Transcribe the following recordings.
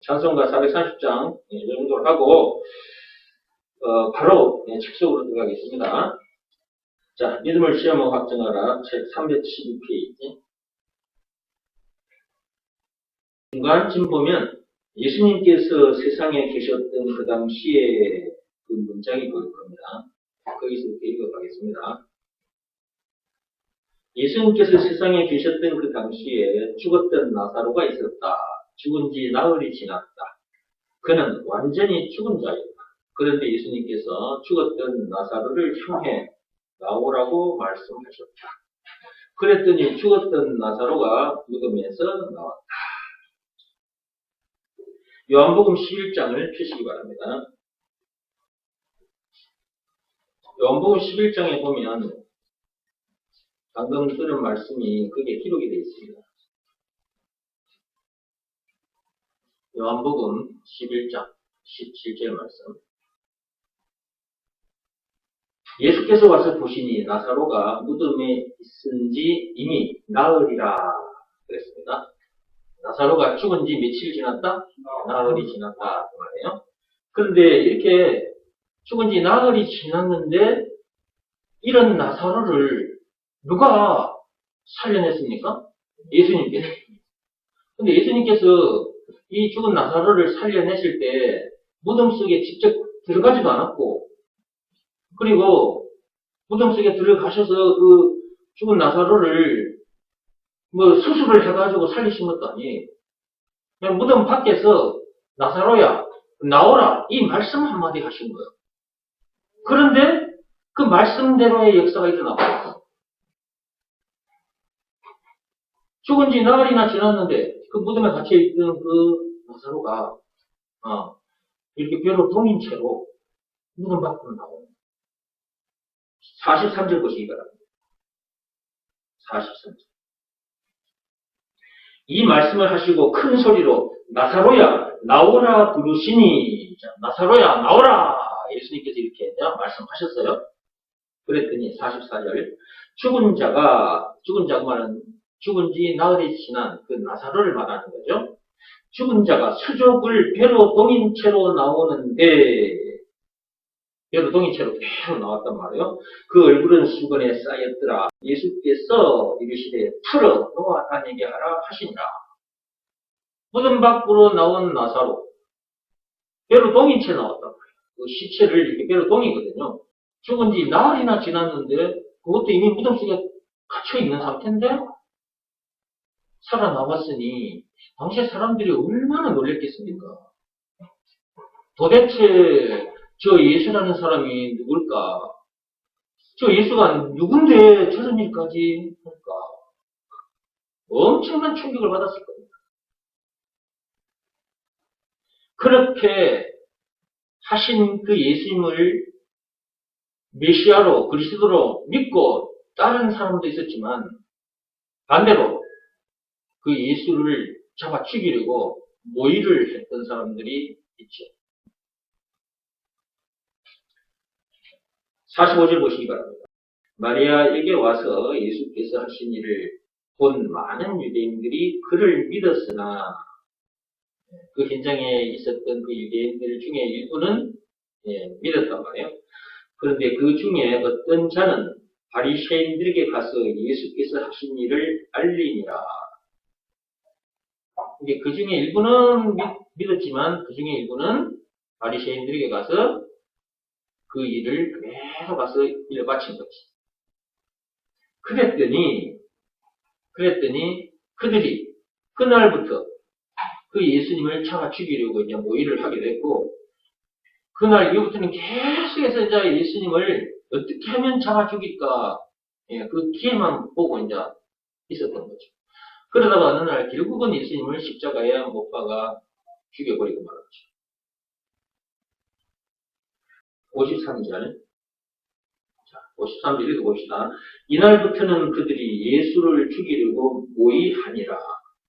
찬송가 430장 이 정도를 하고 바로 책 속으로 들어가겠습니다. 자, 믿음을 시험하고 확증하라. 책 312페이지. 중간쯤 보면 예수님께서 세상에 계셨던 그 당시에 그 문장이 보일 겁니다. 거기서부터 읽어가겠습니다. 예수님께서 세상에 계셨던 그 당시에 죽었던 나사로가 있었다. 죽은 지 나흘이 지났다. 그는 완전히 죽은 자였다. 그런데 예수님께서 죽었던 나사로를 향해 나오라고 말씀하셨다. 그랬더니 죽었던 나사로가 무덤에서 나왔다. 요한복음 11장을 펴시기 바랍니다. 요한복음 11장에 보면 방금 들은 말씀이 그게 기록이 되어 있습니다. 요한복음 11장 17절 말씀. 예수께서 와서 보시니 나사로가 무덤에 있은지 이미 나흘이라 그랬습니다. 나사로가 죽은 지 며칠 지났다? 나흘이 지났다 그 말이에요. 그런데 이렇게 죽은 지 나흘이 지났는데 이런 나사로를 누가 살려냈습니까? 예수님께서. 근데 예수님께서 이 죽은 나사로를 살려내실 때 무덤 속에 직접 들어가지도 않았고, 그리고 무덤 속에 들어가셔서 그 죽은 나사로를 수술을 해가지고 살리신 것도 아니에요. 그냥 무덤 밖에서 나사로야 나오라 이 말씀 한마디 하신 거예요. 그런데 그 말씀대로의 역사가 일어나고 죽은 지 나흘이나 지났는데 그 무덤에 갇혀있던 그 나사로가 이렇게 뼈로 동인 채로 무덤 밖으로 나오는 43절 보시기 바랍니다. 43절. 이 말씀을 하시고 큰 소리로 나사로야 나오라 부르시니, 나사로야 나오라 예수님께서 이렇게 말씀하셨어요. 그랬더니 44절 죽은 자가 말은 죽은 지 나흘이 지난 그 나사로를 말하는 거죠. 죽은 자가 수족을 배로 동인 채로 나오는데, 배로 동인 채로 계속 나왔단 말이에요. 그 얼굴은 수건에 쌓였더라. 예수께서 이르시되 풀어 놓아 다니게 하라 하시니라. 무덤 밖으로 나온 나사로, 배로 동인 채 나왔단 말이에요. 그 시체를 이렇게 배로 동이거든요. 죽은 지 나흘이나 지났는데 그것도 이미 무덤 속에 갇혀있는 상태인데 살아남았으니 당시에 사람들이 얼마나 놀랬겠습니까? 도대체 저 예수라는 사람이 누굴까? 저 예수가 누군데 저런 일까지 할까? 엄청난 충격을 받았을 겁니다. 그렇게 하신 그 예수님을 메시아로, 그리스도로 믿고 따른 사람도 있었지만 반대로 그 예수를 잡아 죽이려고 모의를 했던 사람들이 있죠. 45절 보시기 바랍니다. 마리아에게 와서 예수께서 하신 일을 본 많은 유대인들이 그를 믿었으나 그 현장에 있었던 그 유대인들 중에 일부는 믿었단 말이에요. 그런데 그 중에 어떤 자는 바리새인들에게 가서 예수께서 하신 일을 알리니라. 이게 그 중에 일부는 믿었지만 그 중에 일부는 바리새인들에게 가서 그 일을 그대로 가서 일바친 거지. 그랬더니 그들이 그날부터 그 예수님을 잡아 죽이려고 이제 모의를 하게 됐고, 그날 이후부터는 계속해서 이제 예수님을 어떻게 하면 잡아 죽일까, 그 기회만 보고 이제 있었던 거죠. 그러다가 어느 날 결국은 예수님을 십자가에 못 박아 죽여버리고 말았죠. 53절. 자, 53절 읽어봅시다. 이날부터는 그들이 예수를 죽이려고 모의하니라.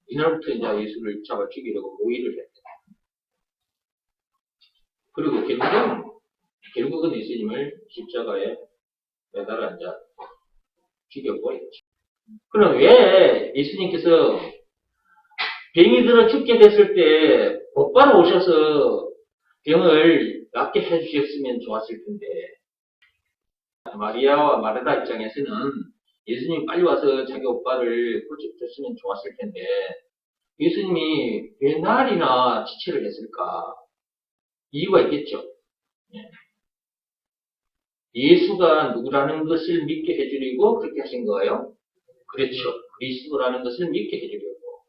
이날부터 이제 예수를 잡아 죽이려고 모의를 했다. 그리고 결국은 예수님을 십자가에 매달아 앉아 죽여버렸죠. 그럼 왜 예수님께서 병이 들어 죽게 됐을 때 곧바로 오셔서 병을 낫게 해주셨으면 좋았을 텐데, 마리아와 마르다 입장에서는 예수님이 빨리 와서 자기 오빠를 고쳐줬으면 좋았을 텐데, 예수님이 왜 날이나 지체를 했을까? 이유가 있겠죠. 예수가 누구라는 것을 믿게 해주려고 그렇게 하신 거예요. 그렇죠. 그리스도라는 것을 믿게 해주려고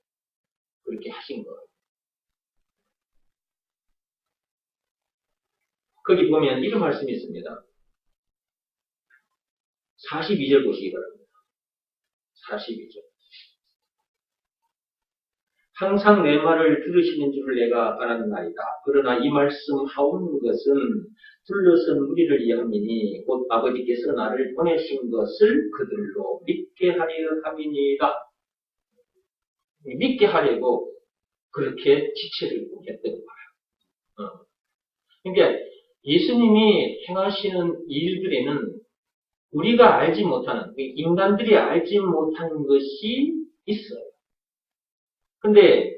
그렇게 하신 거예요. 거기 보면 이런 말씀이 있습니다. 42절 보시기 바랍니다. 42절. 항상 내 말을 들으시는 줄을 내가 알았나이다. 그러나 이 말씀 하온 것은 둘러선 무리를 위함이니 곧 아버지께서 나를 보내신 것을 그들로 믿게 하려 함이니이다. 믿게 하려고 그렇게 지체를 했던 거예요. 그러니까 예수님이 행하시는 일들에는 우리가 알지 못하는, 인간들이 알지 못하는 것이 있어요. 근데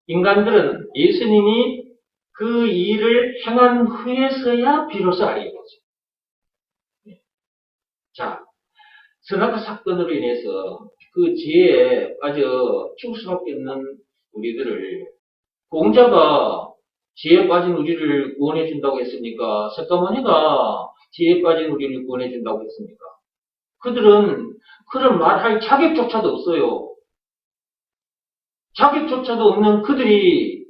인간들은 예수님이 그 일을 행한 후에서야 비로소 알게 되죠. 자, 선악과 사건으로 인해서 그 죄에 빠져 죽을 수밖에 없는 우리들을 공자가 죄에 빠진 우리를 구원해 준다고 했습니까? 석가모니가 죄에 빠진 우리를 구원해 준다고 했습니까? 그들은 그런 말할 자격조차도 없어요. 자격조차도 없는 그들이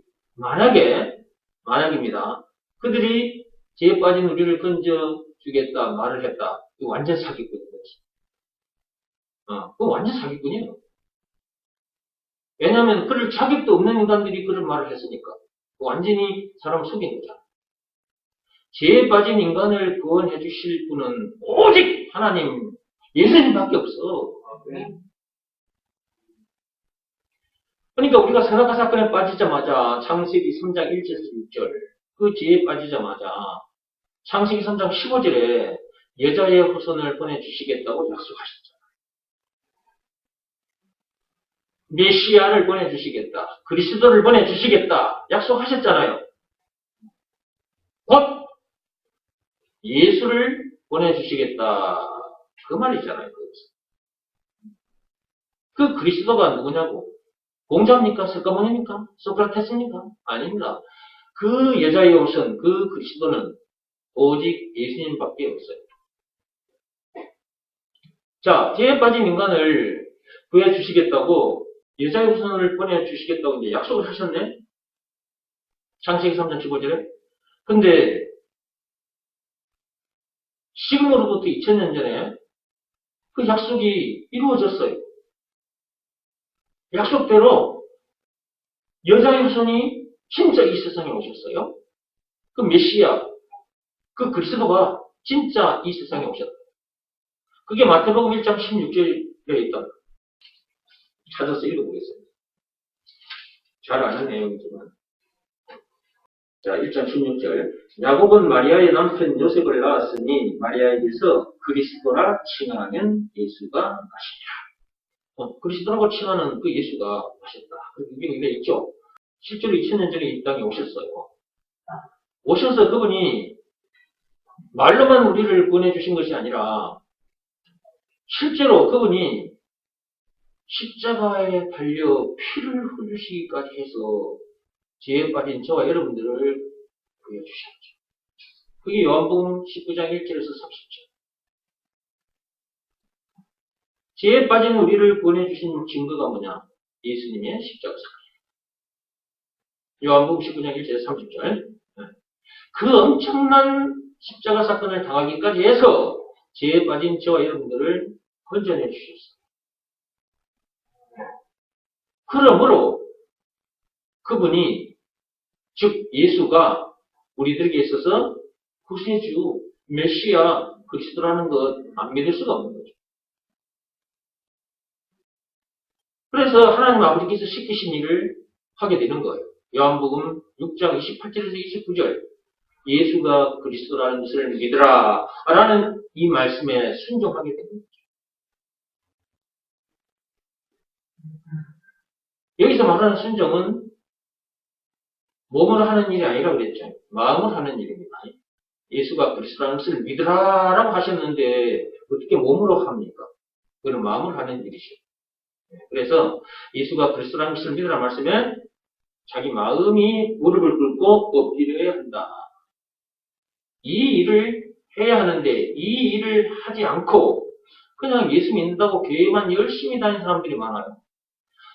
만약입니다. 그들이 죄에 빠진 우리를 건져주겠다 말을 했다. 이거 완전 사기꾼인 거지. 그거 완전 사기꾼이에요. 왜냐하면 그럴 자격도 없는 인간들이 그런 말을 했으니까. 완전히 사람 속인 거잖아. 죄에 빠진 인간을 구원해 주실 분은 오직 하나님, 예수님밖에 없어. 그러니까 우리가 선악과 사건에 빠지자마자 창세기 3장 1절에서 6절 그 죄에 빠지자마자 창세기 3장 15절에 여자의 후손을 보내주시겠다고 약속하셨잖아요. 메시아를 보내주시겠다. 그리스도를 보내주시겠다. 약속하셨잖아요. 곧 예수를 보내주시겠다. 그 말이잖아요. 그 그리스도가 누구냐고. 공자입니까? 석가모니입니까? 소크라테스입니까? 아닙니다. 그 여자의 옷은 그 그리스도는 오직 예수님밖에 없어요. 자, 죄에 빠진 인간을 구해주시겠다고 여자의 후손을 보내주시겠다고 이제 약속을 하셨네? 창세기 3장 15절에. 근데 지금으로부터 2000년 전에 그 약속이 이루어졌어요. 약속대로 여자의 후손이 진짜 이 세상에 오셨어요. 그 메시아, 그 그리스도가 진짜 이 세상에 오셨다. 그게 마태복음 1장 16절에 있다. 찾아서 읽어보겠습니다. 잘 아는 내용이지만. 자, 1장 16절. 야곱은 마리아의 남편 요셉을 낳았으니 마리아에게서 그리스도라 칭하면 예수가 나시니라. 그리스도라고 칭하는 그 예수가 나셨다. 그게 있죠. 실제로 2000년 전에 이 땅에 오셨어요. 오셔서 그분이 말로만 우리를 보내주신 것이 아니라 실제로 그분이 십자가에 달려 피를 흘리시기까지 해서 죄에 빠진 저와 여러분들을 구해주셨죠. 그게 요한복음 19장 1절에서 30절. 죄에 빠진 우리를 구원해주신 증거가 뭐냐? 예수님의 십자가 사건. 요한복음 19장 1절에서 30절. 그 엄청난 십자가 사건을 당하기까지 해서 죄에 빠진 저와 여러분들을 건져내 주셨어요. 그러므로 그분이 즉 예수가 우리들에게 있어서 구세주, 메시아, 그리스도라는 것 안 믿을 수가 없는 거죠. 그래서 하나님 아버지께서 시키신 일을 하게 되는 거예요. 요한복음 6장 28절에서 29절 예수가 그리스도라는 것을 믿으라 라는 이 말씀에 순종하게 되는 거죠. 여기서 말하는 순종은 몸으로 하는 일이 아니라 그랬죠. 마음으로 하는 일입니다. 예수가 그리스도라는 것을 믿으라라고 하셨는데 어떻게 몸으로 합니까? 그건 마음으로 하는 일이죠. 그래서 예수가 그리스도라는 것을 믿으라 말씀에 자기 마음이 무릎을 꿇고 엎드려야 한다. 이 일을 해야 하는데 이 일을 하지 않고 그냥 예수 믿는다고 교회만 열심히 다니는 사람들이 많아요.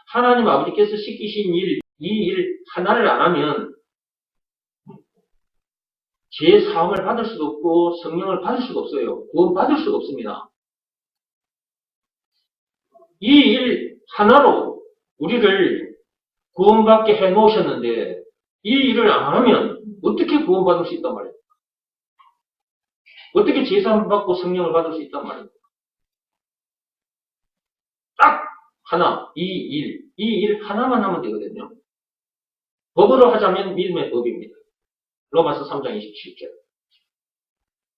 하나님 아버지께서 시키신 일, 이 일 하나를 안 하면 제 사함을 받을 수도 없고 성령을 받을 수가 없어요. 구원 받을 수가 없습니다. 이 일 하나로 우리를 구원받게 해놓으셨는데 이 일을 안 하면 어떻게 구원받을 수 있단 말이에요. 어떻게 제사함을 받고 성령을 받을 수 있단 말이에요. 딱 하나, 이 일 하나만 하면 되거든요. 법으로 하자면 믿음의 법입니다. 로마서 3장 27절.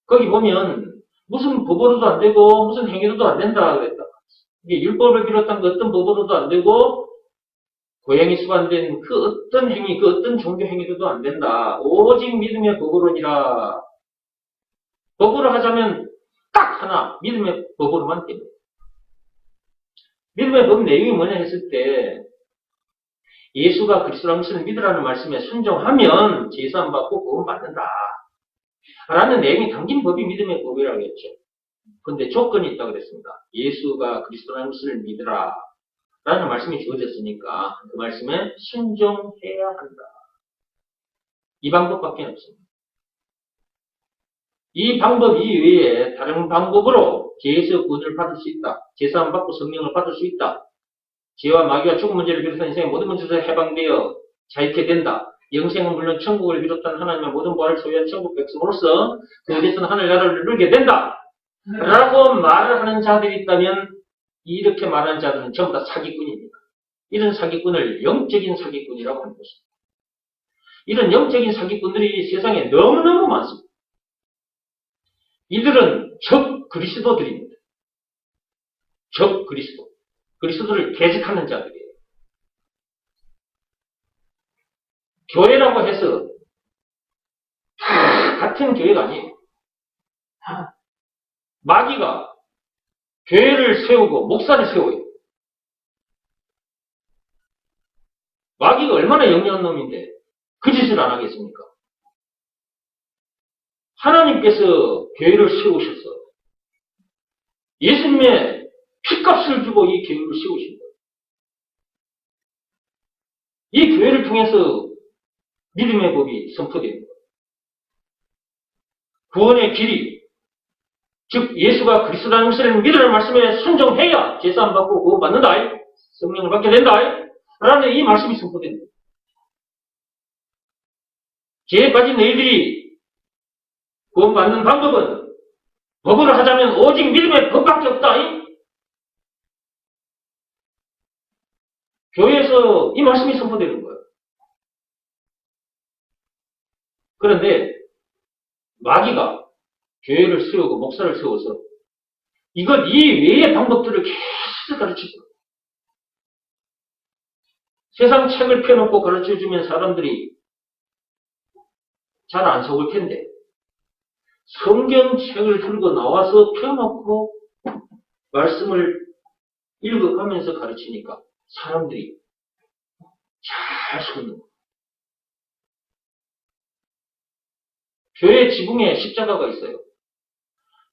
거기 보면 무슨 법으로도 안 되고 무슨 행위로도 안 된다 그랬다. 이게 율법을 비롯한 그 어떤 법으로도 안 되고 고행이 수반된 그 어떤 행위, 그 어떤 종교 행위로도 안 된다. 오직 믿음의 법으로니라. 법으로 하자면 딱 하나, 믿음의 법으로만 됩니다. 믿음의 법 내용이 뭐냐 했을 때 예수가 그리스도라는 것을 믿으라는 말씀에 순종하면 제사함 받고 구원 받는다. 라는 내용이 담긴 법이 믿음의 법이라고 했죠. 그런데 조건이 있다고 그랬습니다. 예수가 그리스도라는 것을 믿으라. 라는 말씀이 주어졌으니까 그 말씀에 순종해야 한다. 이 방법밖에 없습니다. 이 방법 이외에 다른 방법으로 죄에서 구원을 받을 수 있다. 제사함 받고 성령을 받을 수 있다. 죄와 마귀와 죽음 문제를 비롯한 인생의 모든 문제에서 해방되어 자유케 된다. 영생은 물론 천국을 비롯한 하나님의 모든 부활을 소유한 천국 백성으로서 그에게서는 하늘 나라를 누리게 된다. 라고 말을 하는 자들이 있다면 이렇게 말하는 자들은 전부 다 사기꾼입니다. 이런 사기꾼을 영적인 사기꾼이라고 하는 것입니다. 이런 영적인 사기꾼들이 세상에 너무너무 많습니다. 이들은 적 그리스도들입니다. 적 그리스도. 그리스도를 대적하는 자들이에요. 교회라고 해서 다 같은 교회가 아니에요. 마귀가 교회를 세우고 목사를 세워요. 마귀가 얼마나 영리한 놈인데 그 짓을 안 하겠습니까? 하나님께서 교회를 세우셨어. 예수님의 피값을 주고 이 교회를 세우신 거예요. 이 교회를 통해서 믿음의 법이 선포되는 거예요. 구원의 길이, 즉 예수가 그리스도라는 것을 믿으라는 말씀에 순종해야 제사함 받고 구원 받는다. 성령을 받게 된다. 라는 이 말씀이 선포됩니다. 죄에 빠진 너희들이 구원받는 방법은 법으로 하자면 오직 믿음의 법밖에 없다. 교회에서 이 말씀이 선포되는 거예요. 그런데 마귀가 교회를 세우고 목사를 세워서 이것 이외의 방법들을 계속 가르치죠. 세상 책을 펴놓고 가르쳐주면 사람들이 잘 안 속을 텐데 성경책을 들고 나와서 펴놓고 말씀을 읽어가면서 가르치니까 사람들이 잘 속는 거예요. 교회 지붕에 십자가가 있어요.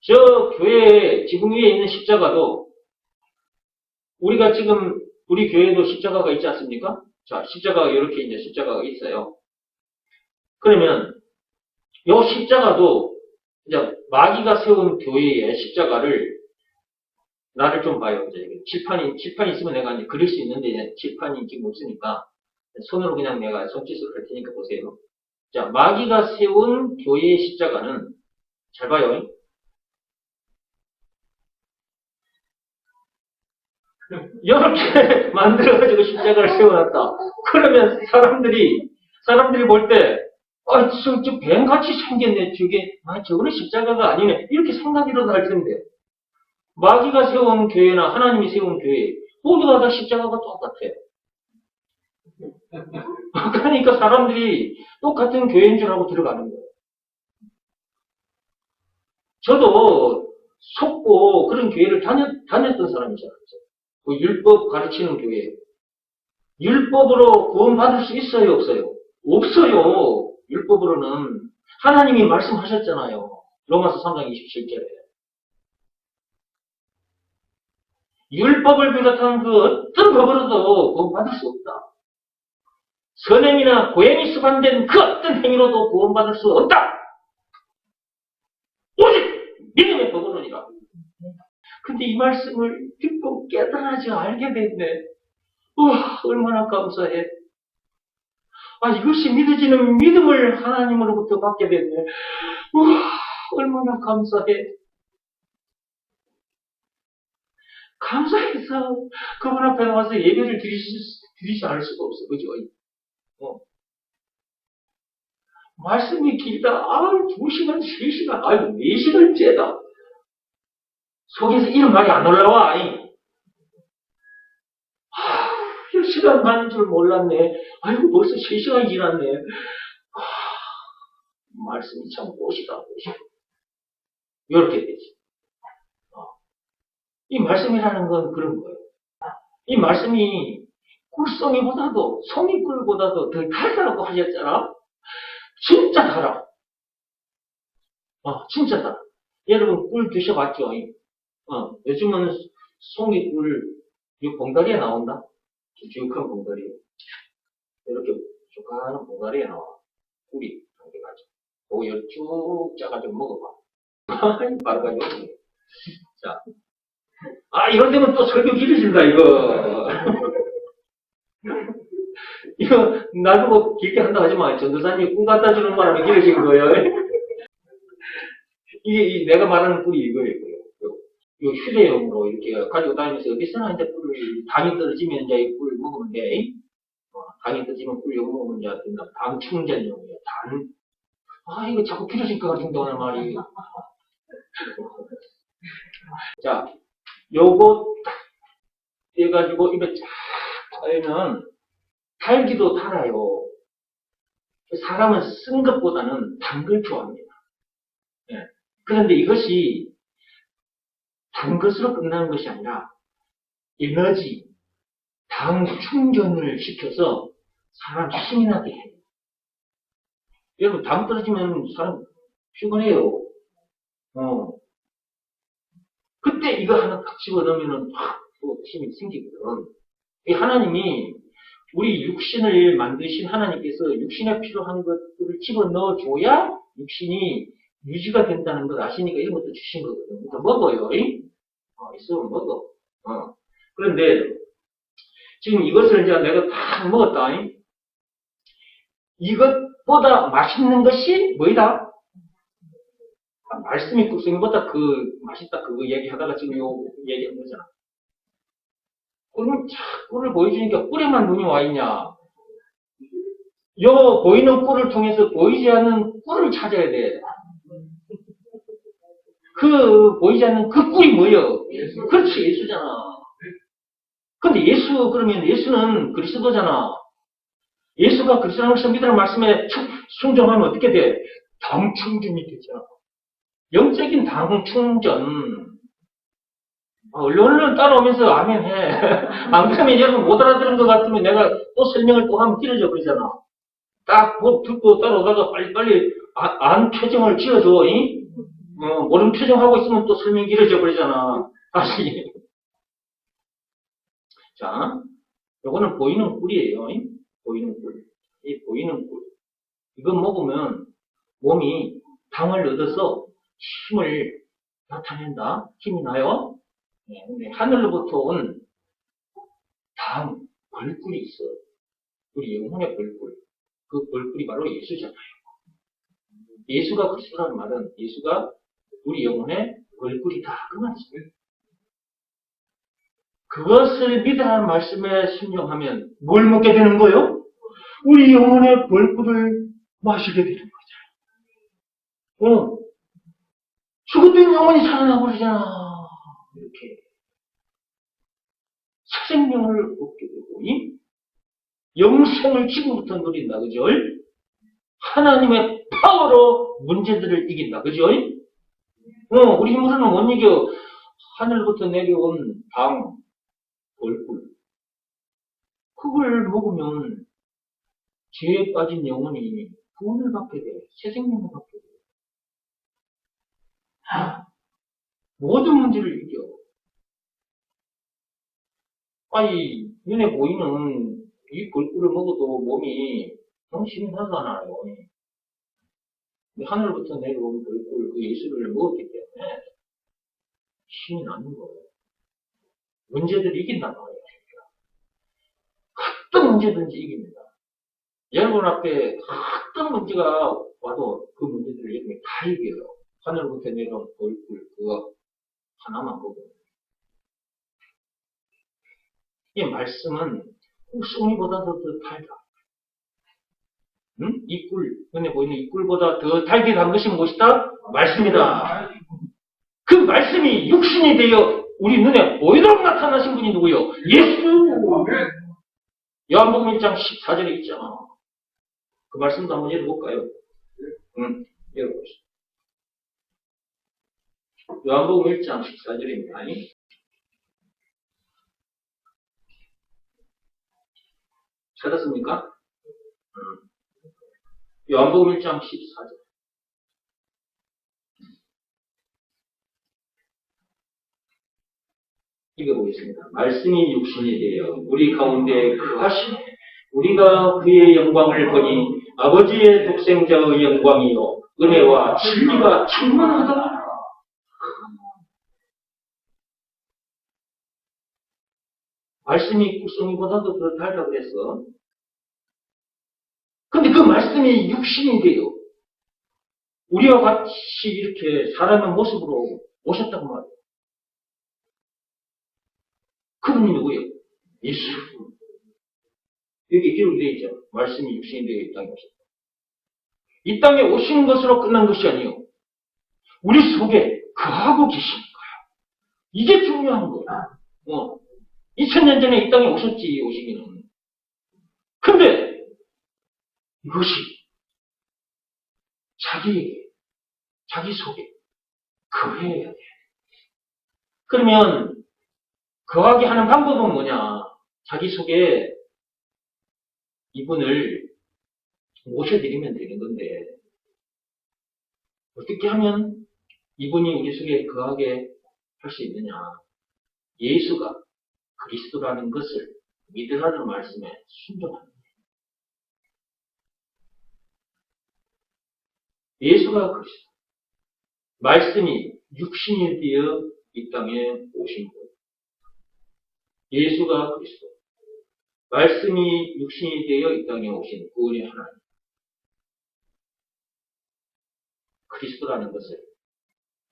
저 교회 지붕 위에 있는 십자가도 우리가 지금 우리 교회도 십자가가 있지 않습니까? 자, 십자가가 이렇게 이제 십자가가 있어요. 그러면 요 십자가도 이제 마귀가 세운 교회의 십자가를 나를 좀 봐요. 이제 칠판이 있으면 내가 이제 그릴 수 있는데 칠판이 지금 없으니까 손으로 그냥 내가 손짓으로 할 테니까 보세요. 자, 마귀가 세운 교회의 십자가는 잘 봐요. 이렇게 만들어가지고 십자가를 세워놨다. 그러면 사람들이 볼 때, 저 뱀같이 생겼네. 저거는 십자가가 아니네. 이렇게 생각이라도 할 텐데. 마귀가 세운 교회나 하나님이 세운 교회, 모두가 다 십자가가 똑같아요. 그러니까 사람들이 똑같은 교회인 줄 알고 들어가는 거예요. 저도 속고 그런 교회를 다녔던 사람이잖아요. 그 율법 가르치는 교회. 율법으로 구원받을 수 있어요, 없어요? 없어요. 율법으로는. 하나님이 말씀하셨잖아요. 로마서 3장 27절에. 율법을 비롯한 그 어떤 법으로도 구원받을 수 없다. 선행이나 고행이 수반된 그 어떤 행위로도 구원받을 수 없다. 오직 믿음의 법으로니라. 근데 이 말씀을 듣고 깨달아지 알게 됐네. 우와, 얼마나 감사해. 아, 이것이 믿어지는 믿음을 하나님으로부터 받게 됐네. 우와, 얼마나 감사해. 감사해서 그분 앞에 나와서 예배를 드리지 않을 수가 없어. 그죠? 말씀이 길다. 아, 2시간, 3시간, 아이고, 4시간째다. 속에서 이런 말이 안 올라와. 아, 1시간 반인 줄 몰랐네. 아이고, 벌써 3시간이 지났네. 아, 말씀이 참 꽃이다, 꽃이. 이렇게 되지. 이 말씀이라는 건 그런 거예요. 이 말씀이 꿀송이보다도, 송이꿀보다도 더 달다라고 하셨잖아? 진짜 달아. 진짜 달아. 여러분, 꿀 드셔봤죠? 요즘은 송이꿀, 이 봉다리에 나온다? 길쭉한 봉다리. 이렇게 쭉하는 봉다리에 나와. 꿀이 담겨가지고. 그거 쭉 짜가지고 먹어봐. 바로 가지고. 자. 이런 데면 또 설교 길어진다, 이거. 이거, 나보고 길게 한다 하지 마. 전도사님이 꿀 갖다 주는 바람에 길어진 거예요. 이게, 내가 말하는 꿀이 이거예요. 요 휴대용으로 이렇게 가지고 다니면서 어디서나 이제 꿀을, 당이 떨어지면 이제 이 꿀 먹으면 돼. 당이 떨어지면 꿀 용 먹으면 이제 된다. 당 충전용이에요. 이거 자꾸 길어질 것 같은데, 오늘 말이. 자, 요거 해가지고 입에 쫙 짜면 달기도 달아요. 사람은 쓴 것보다는 단 걸 좋아합니다. 예. 그런데 이것이 단 것으로 끝나는 것이 아니라 에너지, 당 충전을 시켜서 사람 힘이 나게 해요. 여러분, 당 떨어지면 사람 피곤해요. 그때 이거 하나 딱 집어넣으면 확 또 힘이 생기거든. 하나님이 우리 육신을 만드신 하나님께서 육신에 필요한 것들을 집어넣어 줘야 육신이 유지가 된다는 걸 아시니까 이런 것도 주신 거거든. 그러니까 먹어요. 있으면 먹어. 그런데 지금 이것을 이제 내가 다 먹었다. 이것보다 맛있는 것이 뭐이다? 말씀이 꿀송이보다 맛있다 그거 얘기하다가 지금 요 얘기한 거잖아. 꿀을 꿀을 보여주니까 꿀에만 눈이 와 있냐? 요 보이는 꿀을 통해서 보이지 않는 꿀을 찾아야 돼. 보이지 않는 그 꿀이 뭐예요? 그렇지, 예수잖아. 근데 그러면 예수는 그리스도잖아. 예수가 그리스도라는 것을 믿으라는 말씀에 순종하면 어떻게 돼? 당 충전이 되잖아. 영적인 당 충전. 얼른 따라오면서 아멘 해. 안 그러면 여러분 못 알아들은 것 같으면 내가 또 설명을 또 하면 길어져 그러잖아. 딱 듣고 따라오다가 빨리빨리 안 표정을 지어줘. 모른 표정하고 있으면 또 설명 길어져 버리잖아. 다시. 자, 요거는 보이는 꿀이에요. 보이는 꿀. 이 보이는 꿀. 이거 먹으면 몸이 당을 얻어서 힘을 나타낸다. 힘이 나요. 근데 하늘로부터 온 벌꿀이 있어. 우리 영혼의 벌꿀. 그 벌꿀이 바로 예수잖아요. 예수가 그리스도라는 말은 예수가 우리 영혼의 벌꿀이다. 그 말이죠. 그것을 믿으라는 말씀에 순종하면 뭘 먹게 되는 거요? 우리 영혼의 벌꿀을 마시게 되는 거죠. 죽었던 영혼이 살아나 버리잖아. 이렇게. 새 생명을 얻게 되고, 영생을 지금부터 누린다. 그죠? 하나님의 파워로 문제들을 이긴다. 그죠? 우리 힘으로는 못 이겨. 하늘부터 내려온 당, 벌꿀. 그걸 먹으면 죄에 빠진 영혼이 구원을 받게 돼. 새 생명을 받게 돼. 모든 문제를 이겨. 아니, 눈에 보이는 이 벌꿀을 먹어도 몸이 힘이 나잖아요. 하늘부터 내려온 벌꿀, 그 예수를 먹었기 때문에 힘이 나는 거예요. 문제들을 이긴단 말이에요. 어떤 문제든지 이깁니다. 여러분 앞에 어떤 문제가 와도 그 문제들을 여러분이 다 이겨요. 하늘부터 내려온 벌꿀, 그거 하나만 먹으면. 이 말씀은 꿀송이보다도 더 달다. 응? 이 꿀, 눈에 보이는 이 꿀보다 더 달게 단 것이 무엇이다? 말씀이다. 그 말씀이 육신이 되어 우리 눈에 보이도록 나타나신 분이 누구요? 예수! 요한복음 1장 14절에 있잖아. 그 말씀도 한번 읽어볼까요? 읽어보시죠. 요한복음 1장 14절입니다. 찾았습니까? 요한복음 1장 14절. 읽어보겠습니다. 말씀이 육신이 되어 우리 가운데 거하시네. 우리가 그의 영광을 보니 아버지의 독생자의 영광이요 은혜와 진리가 충만하다. 말씀이 꿀송이보다도 더 달라고 그랬어. 근데 그 말씀이 육신이 돼요. 우리와 같이 이렇게 사람의 모습으로 오셨단 말이에요. 그분이 누구예요? 예수. 여기 기록되어 있죠. 말씀이 육신이 되어 이 땅에 오셨다. 이 땅에 오신 것으로 끝난 것이 아니에요. 우리 속에 거하고 계시는 거야. 이게 중요한 거야. 2000년 전에 이 땅에 오셨지, 오시기는. 근데 이것이 자기 속에 거해야 돼. 그러면 거하게 하는 방법은 뭐냐? 자기 속에 이분을 모셔드리면 되는 건데 어떻게 하면 이분이 우리 속에 거하게 할 수 있느냐? 예수가 그리스도라는 것을 믿으라는 말씀에 순종하는 거예요. 예수가 그리스도. 말씀이 육신이 되어 이 땅에 오신 거예요. 예수가 그리스도. 말씀이 육신이 되어 이 땅에 오신 구원의 하나님. 그리스도라는 것을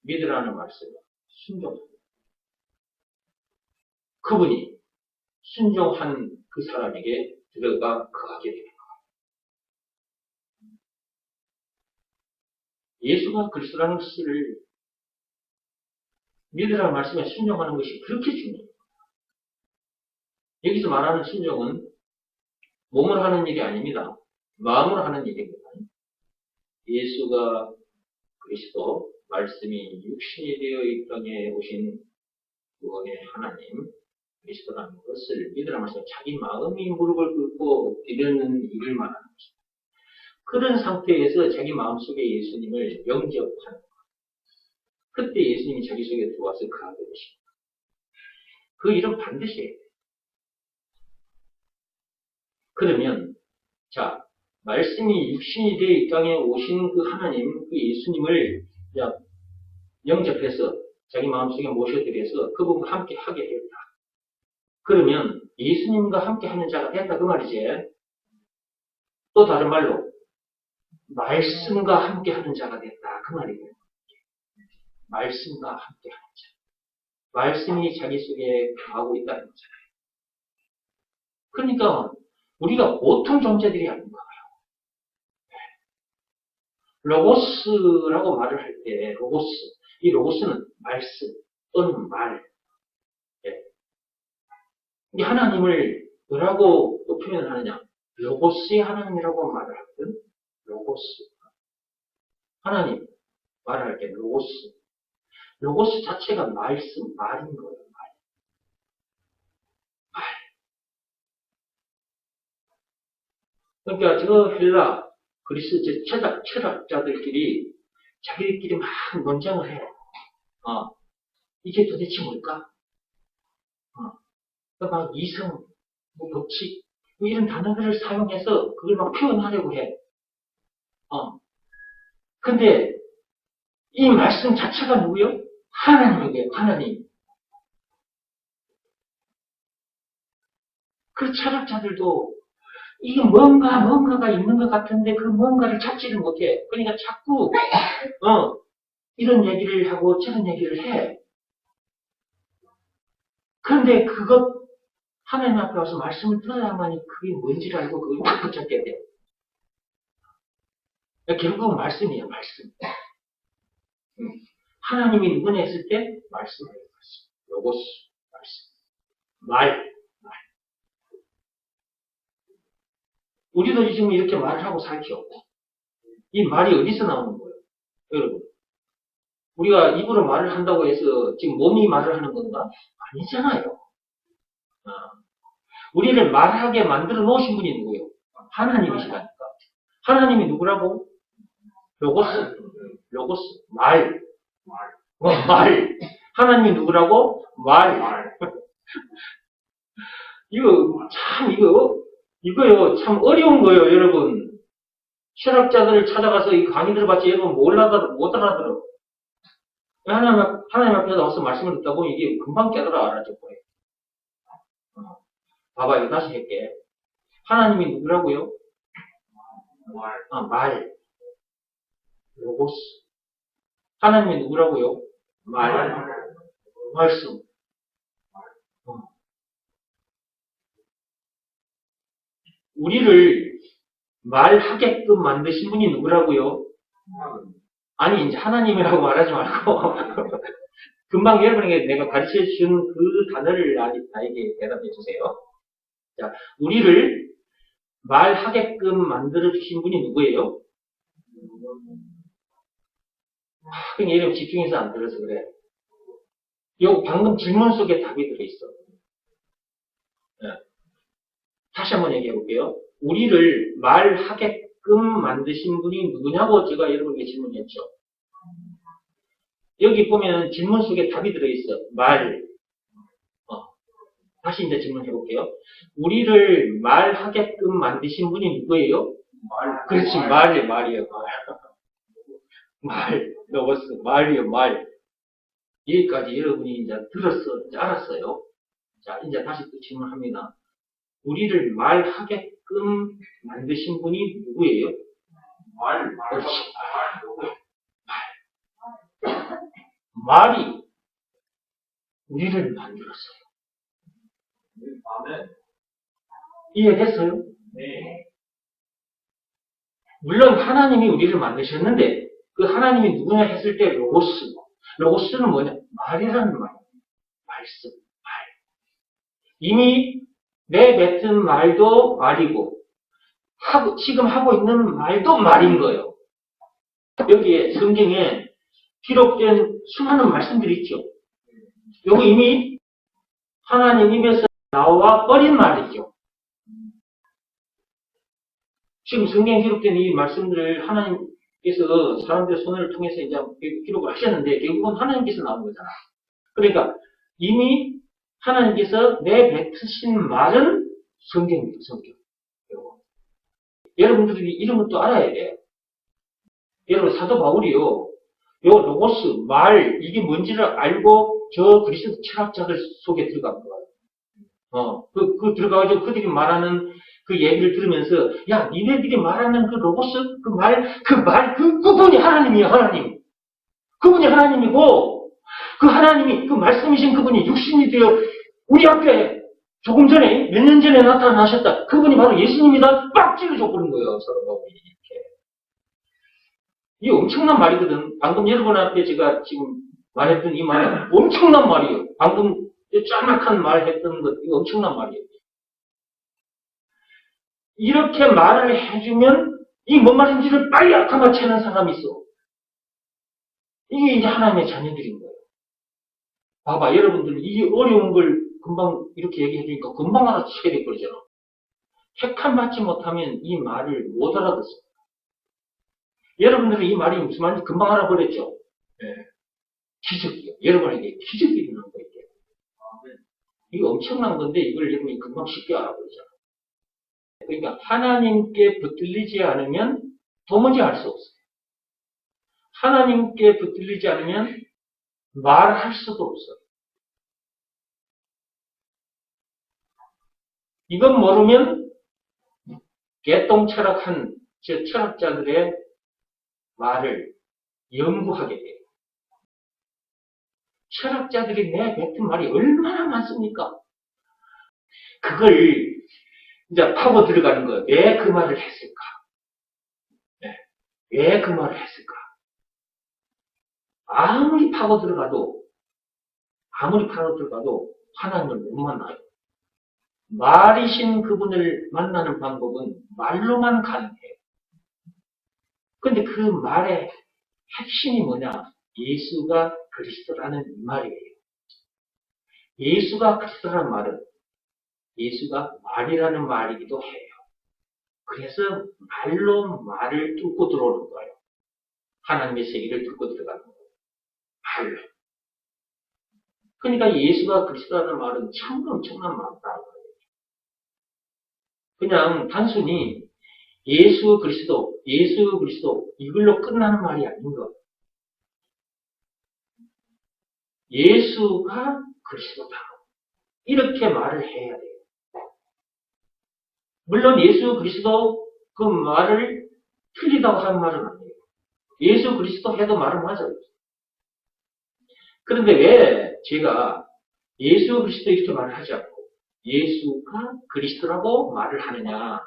믿으라는 말씀에 순종합니다. 그분이 순종한 그 사람에게 들어가 거하게 됩니다. 예수가 그리스도라는 것을 믿으라는 말씀에 순종하는 것이 그렇게 중요해요. 여기서 말하는 순종은 몸으로 하는 일이 아닙니다. 마음으로 하는 일입니다. 예수가 그리스도, 말씀이 육신이 되어 이 땅에 오신 구원의 하나님, 그리스도라는 것을 믿으라는 말씀은 자기 마음이 무릎을 꿇고 기도는 일을 말하는 것입니다. 그런 상태에서 자기 마음속에 예수님을 영접하는 것. 그때 예수님이 자기 속에 들어와서 거하게 되십니다. 그 일은 반드시 해야 돼요. 그러면 자, 말씀이 육신이 되어 이 땅에 오신 그 하나님, 그 예수님을 영접해서 자기 마음속에 모셔드려서 그분과 함께 하게 됐다. 그러면 예수님과 함께 하는 자가 됐다 그 말이지. 또 다른 말로 말씀과 함께 하는 자가 됐다 그 말이에요. 말씀과 함께 하는 자. 말씀이 자기 속에 거하고 있다는 거잖아요. 그러니까 우리가 보통 존재들이 아닌 거예요. 로고스라고 말을 할 때 로고스, 이 로고스는 말씀 또는 말. 이 하나님을 뭐라고 또 표현을 하느냐? 로고스의 하나님이라고 말을 하거든. 로고스. 하나님. 말을 할 때 로고스. 로고스 자체가 말씀, 말인 거예요. 말. 그러니까 저 헬라, 그리스 철학자들끼리 자기들끼리 막 논쟁을 해. 이게 도대체 뭘까? 막 이성, 뭐 법칙, 뭐 이런 단어들을 사용해서 그걸 막 표현하려고 해. 근데 이 말씀 자체가 누구요? 하나님이에요, 하나님. 그 철학자들도 이게 뭔가가 있는 것 같은데 그 뭔가를 찾지를 못해. 그러니까 자꾸 이런 얘기를 하고 저런 얘기를 해. 그런데 그것 하나님 앞에 와서 말씀을 들어야만이 그게 뭔지를 알고 그걸 딱 붙잡게 돼. 결국은 말씀이에요, 말씀. 하나님이 누구냐 했을 때 말씀이에요, 말씀. 로고스, 말씀. 말. 우리도 지금 이렇게 말을 하고 살죠. 이 말이 어디서 나오는 거예요? 여러분. 우리가 입으로 말을 한다고 해서 지금 몸이 말을 하는 건가? 아니잖아요. 우리를 말하게 만들어 놓으신 분이 누구예요? 하나님이시라니까. 하나님이 누구라고? 로고스. 말. 말. 하나님이 누구라고? 말. 이거요, 참 어려운 거예요, 여러분. 철학자들을 찾아가서 이 강의들을 받지 여러분 못 알아들어. 하나님 앞에 나와서 말씀을 듣다 보면 이게 금방 알아듣고 그래. 봐봐, 이거 다시 할게. 하나님이 누구라고요? 말. 로고스. 하나님이 누구라고요? 말. 말씀. 우리를 말하게끔 만드신 분이 누구라고요? 아니, 이제 하나님이라고 말하지 말고, 금방 여러분에게 내가 가르쳐 준 그 단어를 나에게 대답해 주세요. 자, 우리를 말하게끔 만들어 주신 분이 누구예요? 그냥 여러분 집중해서 안 들어서 그래. 요 방금 질문 속에 답이 들어있어. 네. 다시 한번 얘기해 볼게요. 우리를 말하게끔 만드신 분이 누구냐고 제가 여러분에게 질문했죠. 여기 보면 질문 속에 답이 들어있어. 말. 다시 이제 질문해 볼게요. 우리를 말하게끔 만드신 분이 누구예요? 그렇지, 말이에요. 말. 로고스, 말이에요, 말. 여기까지 여러분이 이제 이제 알았어요. 자, 이제 다시 또 질문합니다. 우리를 말하게끔 만드신 분이 누구예요? 그렇지. 말이 우리를 만들었어요. 이해됐어요? 네. 물론 하나님이 우리를 만드셨는데 그 하나님이 누구냐 했을 때 로고스. 로고스는 뭐냐? 말이라는 말. 말씀. 말. 이미 내뱉은 말도 말이고 지금 하고 있는 말도 말인 거예요. 여기에 성경에 기록된 수많은 말씀들이 있죠. 요거 이미 하나님 입에서 나와 버린 말이죠. 지금 성경에 기록된 이 말씀들을 하나님께서 사람들의 손을 통해서 이제 기록을 하셨는데 결국은 하나님께서 나온 거잖아. 그러니까 이미 하나님께서 내뱉으신 말은 성경입니다. 성경. 여러분들이 이런 것도 알아야 돼요. 여러분 사도 바울이요. 요 로고스, 말, 이게 뭔지를 알고 저 그리스도 철학자들 속에 들어간 거예요. 들어가가지고 그들이 말하는 그 얘기를 들으면서, 야, 니네들이 말하는 그 로고스, 그분이 하나님이야, 하나님. 그분이 하나님이고, 그 하나님이, 그 말씀이신 그분이 육신이 되어 우리 앞에 조금 전에, 몇 년 전에 나타나셨다. 그분이 바로 예수님이다. 빡 찔러줘버린 거예요, 사도 바울이. 이게 엄청난 말이거든. 방금 여러분 앞에 제가 지금 말했던 이 말은 엄청난 말이에요. 방금 짤막한 말 했던 것, 이거 엄청난 말이에요. 이렇게 말을 해주면 이 뭔 말인지를 빨리 알아맞히는 사람이 있어. 이게 이제 하나님의 자녀들인 거예요. 봐봐, 여러분들 이 어려운 걸 금방 이렇게 얘기해 주니까 금방 알아채게 돼버리잖아. 택함 받지 못하면 이 말을 못 알아듣어. 여러분들은 이 말이 무슨 말인지 금방 알아버렸죠? 네. 기적이요. 여러분에게 기적이 일어난 거예요. 이게 엄청난 건데 이걸 여러분이 금방 쉽게 알아버리잖아. 그러니까 하나님께 붙들리지 않으면 도무지 알 수 없어요. 하나님께 붙들리지 않으면 말할 수도 없어요. 이건 모르면 개똥철학한 철학자들의 말을 연구하게 돼요. 철학자들이 내뱉은 말이 얼마나 많습니까? 그걸 이제 파고 들어가는 거예요. 왜 그 말을 했을까? 네. 왜 그 말을 했을까? 아무리 파고 들어가도 하나님을 못 만나요. 말이신 그분을 만나는 방법은 말로만 가능해요. 근데 그 말의 핵심이 뭐냐? 예수가 그리스도라는 이 말이에요. 예수가 그리스도라는 말은 예수가 말이라는 말이기도 해요. 그래서 말로 말을 뚫고 들어오는 거예요. 하나님의 세계를 뚫고 들어가는 거예요. 말로. 그러니까 예수가 그리스도라는 말은 참 엄청난 말이라는 거예요. 그냥 단순히 예수 그리스도 이걸로 끝나는 말이 아닌 거. 예수가 그리스도다. 이렇게 말을 해야 돼요. 물론 예수 그리스도 그 말을 틀리다고 하는 말은 아니에요. 예수 그리스도 해도 말은 맞아요. 그런데 왜 제가 예수 그리스도 이렇게 말을 하지 않고 예수가 그리스도라고 말을 하느냐.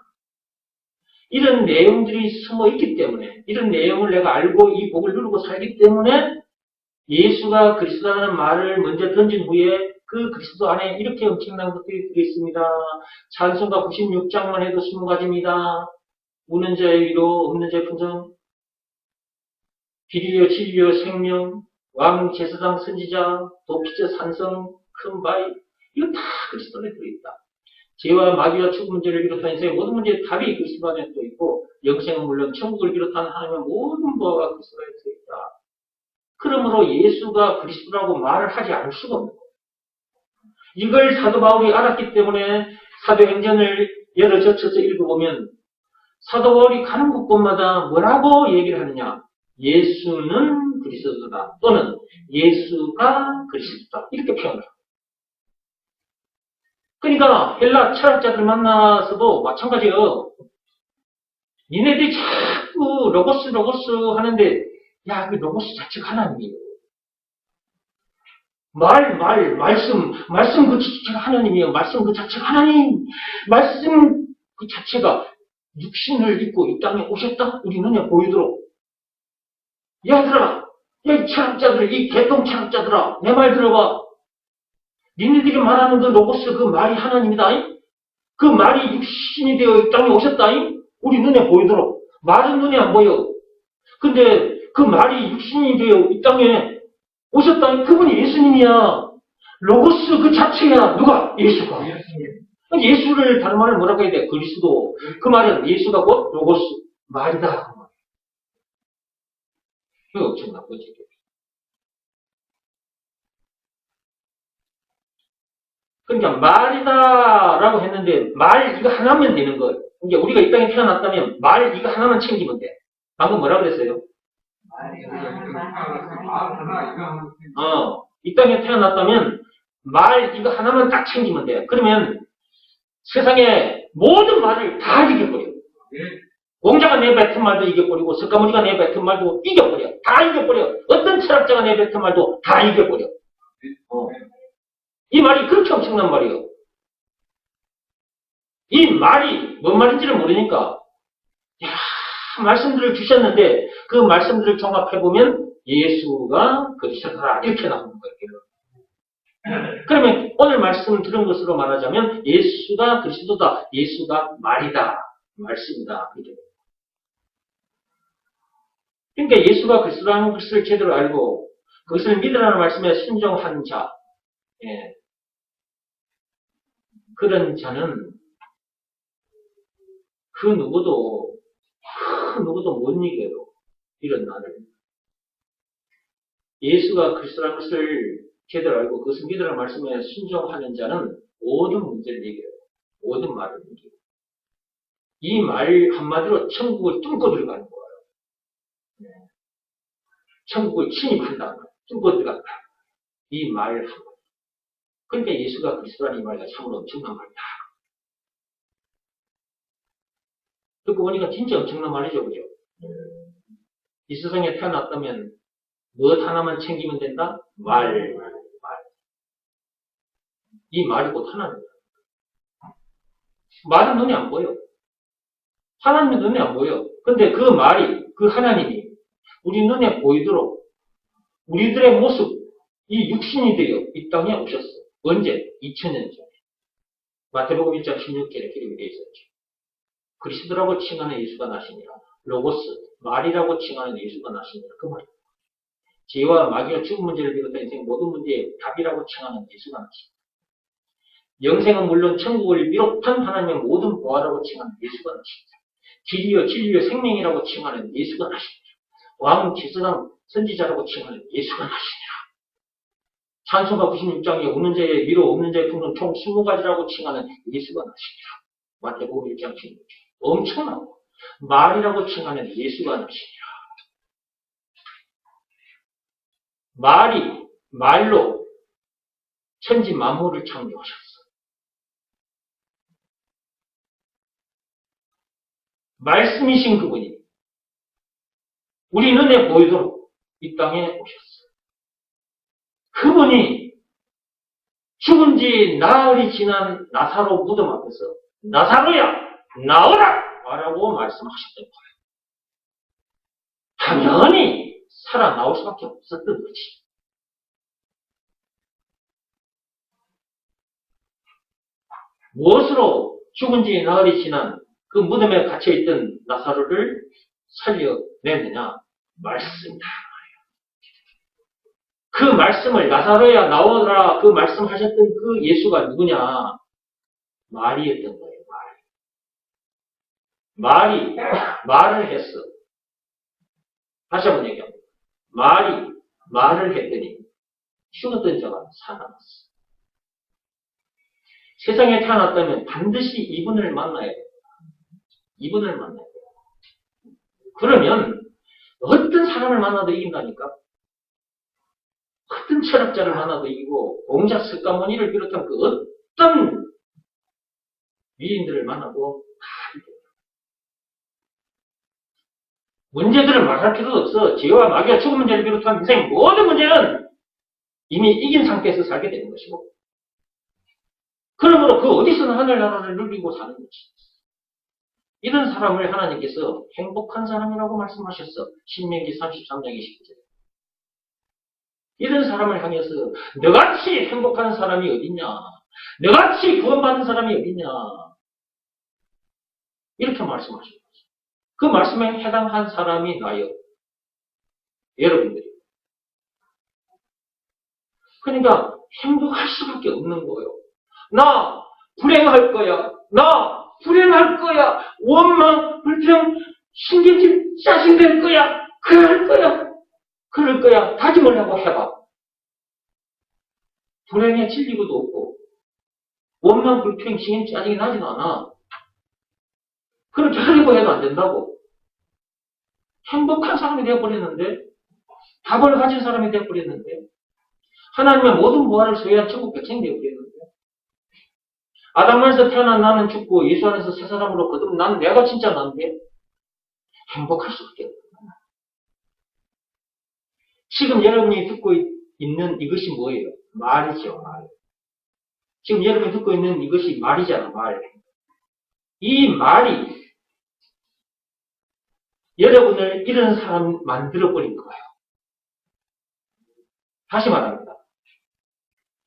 이런 내용들이 숨어 있기 때문에, 이런 내용을 내가 알고 이 복을 누리고 살기 때문에 예수가 그리스도라는 말을 먼저 던진 후에 그 그리스도 안에 이렇게 엄청난 것들이 들어있습니다. 찬송가 96장만 해도 20가지입니다. 우는 자의 위로, 없는 자의 풍성, 길이요, 진리요, 생명, 왕, 제사장, 선지자, 도피자, 산성, 큰 바위, 이거 다 그리스도 안에 들어있다. 죄와 마귀와 죽음 문제를 비롯한 인생의 모든 문제의 답이 그리스도 안에 들어있고, 영생은 물론 천국을 비롯한 하나님의 모든 보화가 그리스도 안에 들어있다. 그러므로 예수가 그리스도라고 말을 하지 않을 수가 없는 거예요. 이걸 사도 바울이 알았기 때문에 사도행전을 열어 젖혀서 읽어보면 사도 바울이 가는 곳곳마다 뭐라고 얘기를 하느냐? 예수는 그리스도다. 또는 예수가 그리스도다. 이렇게 표현을 합니다. 그러니까 헬라 철학자들 만나서도 마찬가지예요. 니네들이 자꾸 로고스 하는데 야, 그 로고스 자체가 하나님이에요. 말씀 그 자체가 하나님이에요. 말씀 그 자체가 하나님. 말씀 그 자체가 육신을 입고 이 땅에 오셨다? 우리 눈에 보이도록. 얘들아, 이 철학자들, 이 개똥 철학자들아, 내 말 들어봐. 니네들이 말하는 그 로고스 그 말이 하나님이다. 그 말이 육신이 되어 이 땅에 오셨다. 우리 눈에 보이도록. 말은 눈에 안 보여. 근데 그 말이 육신이 되어 이 땅에 오셨다. 그분이 예수님이야. 로고스 그 자체야. 누가? 예수가. 예수를 다른 말을 뭐라고 해야 돼? 그리스도. 그 말은 예수가 곧 로고스. 말이다. 그게 엄청난 거지. 그러니까 말이다라고 했는데 말 이거 하나면 되는 거예요. 이제 우리가 이 땅에 태어났다면 말 이거 하나만 챙기면 돼. 방금 뭐라 그랬어요? 이 땅에 태어났다면 말 이거 하나만 딱 챙기면 돼. 그러면 세상에 모든 말을 다 이겨버려. 공자가 내뱉은 말도 이겨버리고 석가모니가 내뱉은 말도 이겨버려. 다 이겨버려. 어떤 철학자가 내뱉은 말도 다 이겨버려. 이 말이 그렇게 엄청난 말이에요. 이 말이 뭔 말인지를 모르니까 말씀들을 주셨는데 그 말씀들을 종합해보면 예수가 그리스도다 이렇게 나오는 거예요. 그러면 오늘 말씀 들은 것으로 말하자면 예수가 그리스도다. 예수가 말이다. 말씀이다. 그러니까 예수가 그리스도라는 것을 제대로 알고 그것을 믿으라는 말씀에 순종한 자, 예. 그런 자는 그 누구도 못 이겨요. 이런 나를. 예수가 그리스도라는 것을 제대로 알고 그것을 믿으라는 말씀에 순종하는 자는 모든 문제를 이겨요. 모든 말을 이겨요. 이 말 한마디로 천국을 뚫고 들어가는 거예요. 네. 천국을 침입한다. 뚫고 들어간다. 이 말 한마디. 그러니까 예수가 그리스도라는 이 말이 참으로 엄청난 말이다. 듣고 보니까 진짜 엄청난 말이죠. 그죠? 이 세상에 태어났다면 무엇 하나만 챙기면 된다? 말. 이 말이 곧 하나입니다. 말은 눈에 안 보여. 하나님은 눈에 안 보여. 근데 그 말이, 그 하나님이 우리 눈에 보이도록 우리들의 모습, 이 육신이 되어 이 땅에 오셨어. 언제? 2000년 전에. 마태복음 1장 16절에 기록이 되어 있었죠. 그리스도라고 칭하는 예수가 나시니라. 로고스, 말이라고 칭하는 예수가 나시니라. 그 말입니다. 죄와 마귀와 죽음 문제를 비롯한 인생 모든 문제의 답이라고 칭하는 예수가 나시니라. 영생은 물론 천국을 비롯한 하나님의 모든 보화라고 칭하는 예수가 나십니다. 길이요 진리요 생명이라고 칭하는 예수가 나십니다. 왕, 지수당, 선지자라고 칭하는 예수가 나십니다. 찬송가 96장에 없는 자의 위로 없는 자의 품은 총 20가지라고 칭하는 예수가 나십니다. 마태복음 1장 16절. 엄청나고 말이라고 칭하는 예수가 나십니다. 말로 천지 만물을 창조하셨어. 말씀이신 그분이 우리 눈에 보이도록 이 땅에 오셨어요. 그분이 죽은 지 나흘이 지난 나사로 무덤 앞에서 나사로야 나오라! 라고 말씀하셨던 거예요. 당연히 살아나올 수밖에 없었던 거지. 무엇으로 죽은 지 나흘이 지난 그 무덤에 갇혀있던 나사로를 살려내느냐? 말씀이다. 그 말씀을 나사로야 나오라 그 말씀하셨던 그 예수가 누구냐? 말이었던 거예요. 말을 했어. 다시 한번 얘기합니다. 말을 했더니 죽었던 자가 살아났어. 세상에 태어났다면 반드시 이분을 만나야 돼요. 이분을 만나야 돼요. 그러면 어떤 사람을 만나도 이긴다니까? 어떤 철학자를 만나도 이기고 공자 석가모니를 비롯한 그 어떤 위인들을 만나도 다 이겨요. 문제들을 말할 필요도 없어. 죄와 마귀와 죽음 문제를 비롯한 인생 모든 문제는 이미 이긴 상태에서 살게 되는 것이고 그러므로 그 어디서는 하늘나라를 누리고 사는 거지. 이런 사람을 하나님께서 행복한 사람이라고 말씀하셨어. 신명기 33장 29절. 이런 사람을 향해서 너같이 행복한 사람이 어딨냐? 너같이 구원받는 사람이 어딨냐? 이렇게 말씀하신 거죠. 그 말씀에 해당한 사람이 나요. 여러분들이. 그러니까 행복할 수밖에 없는 거예요. 나 불행할 거야. 나 불행할 거야. 원망, 불평, 신경질, 짜증될 거야. 그럴 거야. 다짐을 하고 해봐. 불행에 질리고도 없고 원망, 불평, 신경, 짜증이 나지도 않아. 그렇게 하려고 해도 안 된다고. 행복한 사람이 되어버렸는데 답을 가진 사람이 되어버렸는데 하나님의 모든 보화를 소유한 천국 백성이 되어버렸는데 아담 안에서 태어난 나는 죽고 예수 안에서 새 사람으로 거듭 난 내가 진짜 난데 행복할 수밖에 없다. 지금 여러분이 듣고 있는 이것이 뭐예요? 말이죠. 말. 지금 여러분이 듣고 있는 이것이 말이잖아. 말. 이 말이 여러분을 이런 사람 만들어버린 거예요. 다시 말합니다.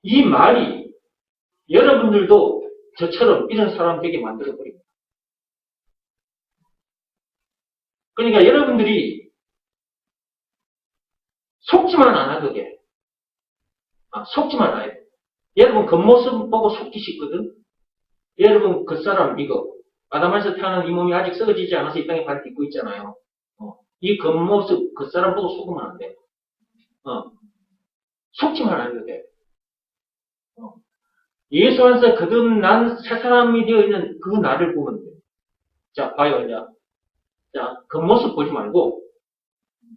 이 말이 여러분들도 저처럼 이런 사람 되게 만들어버립니다. 그러니까 여러분들이 속지만 않아도 돼. 속지만 않아도 돼. 여러분 겉모습 보고 속기 쉽거든. 여러분 그 사람 이거 아담에서 태어난 이 몸이 아직 썩어지지 않아서 이 땅에 발을 딛고 있잖아요. 이 겉모습 그 사람 보고 속으면 안 돼. 속지만 않아도 돼. 예수 안에서 거듭난 새 사람이 되어 있는 그 나를 보면 돼. 자, 봐요, 이제. 자, 겉모습 보지 말고,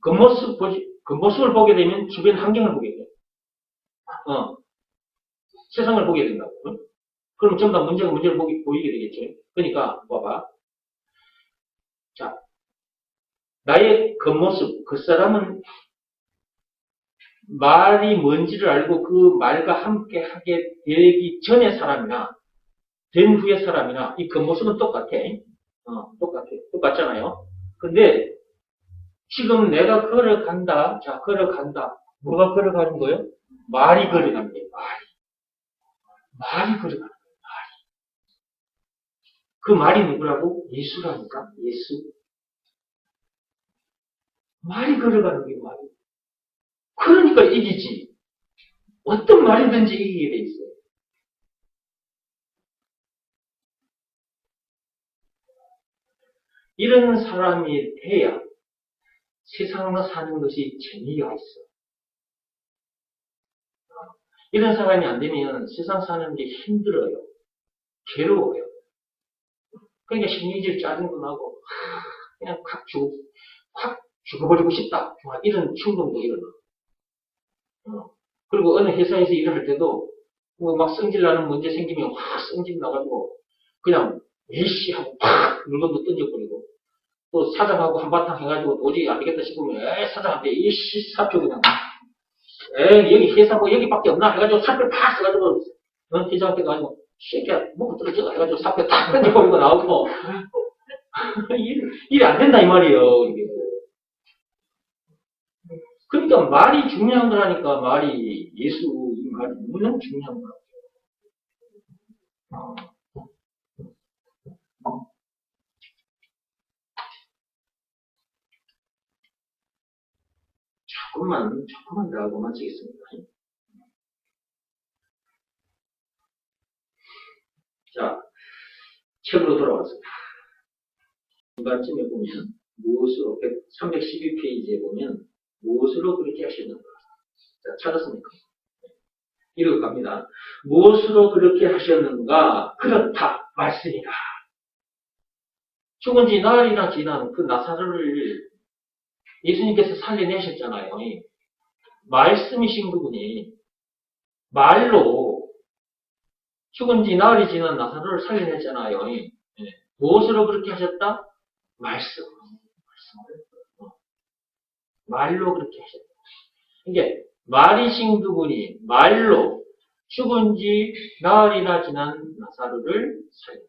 겉모습을 보게 되면 주변 환경을 보게 돼. 세상을 보게 된다고. 그럼 전부 다 문제를 보이게 되겠죠. 그러니까, 봐봐. 자, 나의 겉모습, 그 사람은 말이 뭔지를 알고 그 말과 함께 하게 되기 전의 사람이나, 된 후의 사람이나, 이 겉모습은 똑같아. 똑같잖아요. 근데, 지금 내가 걸어간다. 자, 걸어간다. 뭐가 걸어가는 거예요? 말이 걸어가는 거예요. 말이 걸어가는 거예요. 그 말이 누구라고? 예수라니까. 예수. 말이 걸어가는 게 말이. 그러니까 이기지. 어떤 말이든지 이기게 돼 있어요. 이런 사람이 돼야 세상을 사는 것이 재미가 있어. 이런 사람이 안 되면 세상 사는 게 힘들어요. 괴로워요. 그러니까 심리질 짜증도 나고, 그냥 확 죽어버리고 싶다. 이런 충동도 일어나. 그리고 어느 회사에서 일을 할 때도, 막 성질나는 문제 생기면 확 성질 나가지고, 그냥 에이씨 하고 팍 물건도 던져버리고, 또 사장하고 한바탕 해가지고 도저히 안 되겠다 싶으면, 사장한테 이씨 사표 그냥, 여기 회사 뭐 여기밖에 없나 해가지고 사표 팍 써가지고, 회장한테 가지고, 새끼야, 먹고 떨어져 해가지고 사표 탁 던져버리고 나오고, 일이 안 된다 이 말이에요. 이게. 그러니까 말이 중요한 거라니까. 말이 예수 이 말이 너무 중요한 거라고. 조금만 더 하고만 치겠습니다. 자, 책으로 돌아왔습니다. 중간쯤에 보면 무엇으로 312페이지에 보면 무엇으로 그렇게 하셨는가? 자, 찾았습니까? 이렇게 갑니다. 무엇으로 그렇게 하셨는가? 그렇다. 말씀이다. 죽은 지 나흘이나 지난 그 나사로를 예수님께서 살려내셨잖아요. 말씀이신 그분이 말로 죽은 지 나흘이 지난 나사로를 살려냈잖아요. 무엇으로 그렇게 하셨다? 말씀으로. 말로 그렇게 하셨다. 이게 말이신 그분이 말로 죽은 지 나흘이나 지난 나사로를 살렸다.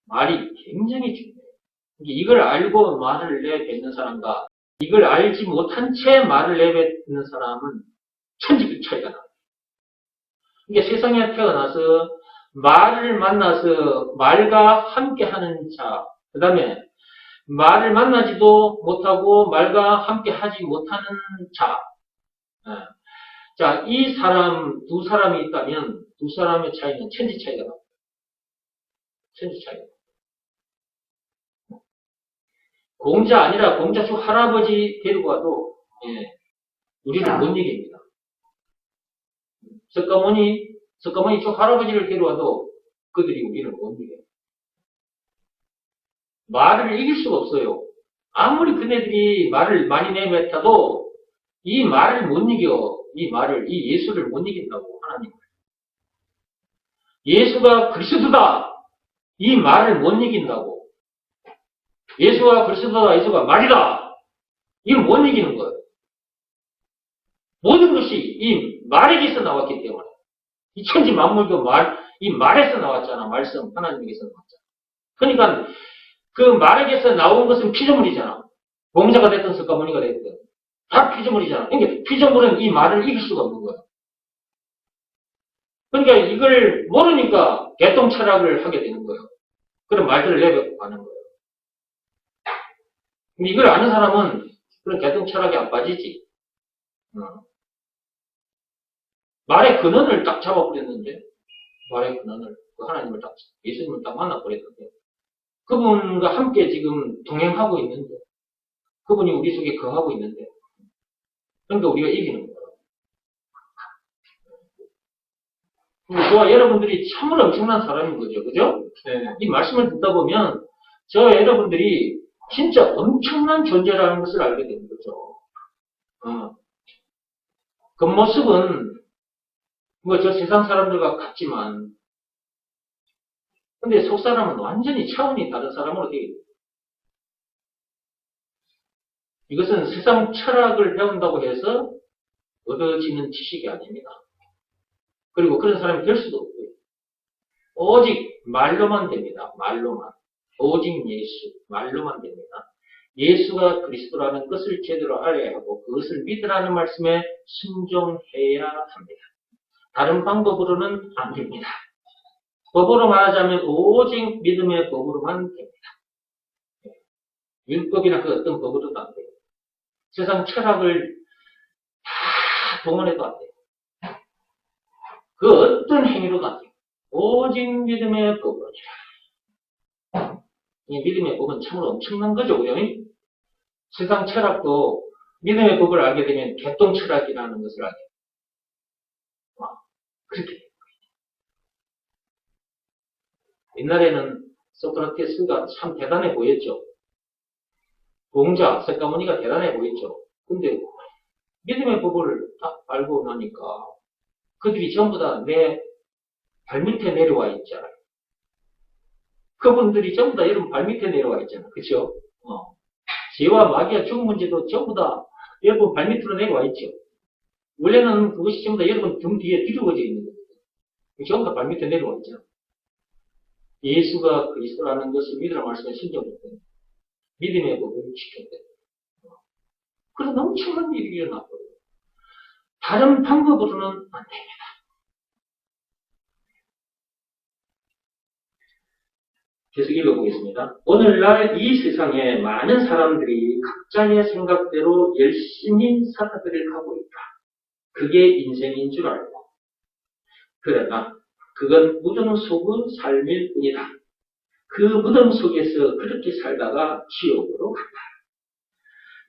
말이 굉장히 중요해요. 이걸 알고 말을 내뱉는 사람과 이걸 알지 못한 채 말을 내뱉는 사람은 천지급 차이가 나요. 이게 세상에 태어나서 말을 만나서 말과 함께하는 자, 그 다음에 말을 만나지도 못하고 말과 함께하지 못하는 자. 자, 이 사람 두 사람이 있다면 두 사람의 차이는 천지 차이가 나요. 천지 차이가. 공자 아니라 공자수 할아버지 데리고 와도 우리를 못 이깁니다. 석가모니 쪽 할아버지를 데려와도 그들이 우리를 못 이겨요. 말을 이길 수가 없어요. 아무리 그네들이 말을 많이 내뱉어도 이 말을 못 이겨. 이 예수를 못 이긴다고 하나님. 예수가 그리스도다. 이 말을 못 이긴다고. 예수가 그리스도다. 예수가 말이다. 이걸 못 이기는 거예요. 모든 것이 이 말에게서 나왔기 때문에. 이 천지 만물도 이 말에서 나왔잖아. 말씀, 하나님에게서 나왔잖아. 그러니까 그 말에게서 나온 것은 피조물이잖아. 공자가 됐든 석가모니가 됐든. 다 피조물이잖아. 그러니까 피조물은 이 말을 이길 수가 없는 거야. 그러니까 이걸 모르니까 개똥 철학을 하게 되는 거예요. 그런 말들을 내뱉고 가는 거예요. 근데 이걸 아는 사람은 그런 개통 철학에 안 빠지지. 말의 근원을 딱 잡아버렸는데, 말의 근원을, 그 하나님을 딱, 예수님을 딱 만나버렸는데, 그분과 함께 지금 동행하고 있는데, 그분이 우리 속에 거하고 있는데, 그러니까 우리가 이기는 거예요. 저와 여러분들이 참으로 엄청난 사람인 거죠. 그죠? 네. 이 말씀을 듣다 보면, 저와 여러분들이 진짜 엄청난 존재라는 것을 알게 되는 거죠. 겉모습은, 뭐 저 세상 사람들과 같지만, 근데 속 사람은 완전히 차원이 다른 사람으로 되어 있어요. 이것은 세상 철학을 배운다고 해서 얻어지는 지식이 아닙니다. 그리고 그런 사람이 될 수도 없고요. 오직 말로만 됩니다. 말로만. 오직 예수. 말로만 됩니다. 예수가 그리스도라는 것을 제대로 알아야 하고 그것을 믿으라는 말씀에 순종해야 합니다. 다른 방법으로는 안 됩니다. 법으로 말하자면 오직 믿음의 법으로만 됩니다. 율법이나 그 어떤 법으로도 안 돼요. 세상 철학을 다 동원해도 안 돼요. 그 어떤 행위로도 안 돼요. 오직 믿음의 법으로니라. 이 믿음의 법은 참으로 엄청난 거죠. 그죠? 세상 철학도 믿음의 법을 알게 되면 개똥 철학이라는 것을 알게 돼요. 그렇게 돼요. 옛날에는 소크라테스가 참 대단해 보였죠. 공자, 석가모니가 대단해 보였죠. 근데 믿음의 법을 딱 알고 나니까 그들이 전부 다 내 발밑에 내려와 있잖아요. 그분들이 전부 다 여러분 발밑에 내려와 있잖아요. 그쵸? 죄와 마귀와 죽은 문제도 전부 다 여러분 발밑으로 내려와 있죠. 원래는 그것이 전부 다 여러분 등 뒤에 뒤집어져 있는 거예요. 전부 다 발밑에 내려와 있잖아요. 예수가 그리스도라는 것을 믿으라 말씀에 신정했거든요. 믿음의 법을 지켰거든요. 그래서 엄청난 일이 일어났거든요. 다른 방법으로는 안 됩니다. 계속 읽어보겠습니다. 오늘날 이 세상에 많은 사람들이 각자의 생각대로 열심히 살아들을 하고 있다. 그게 인생인 줄 알고. 그러나 그건 무덤 속의 삶일 뿐이다. 그 무덤 속에서 그렇게 살다가 지옥으로 간다.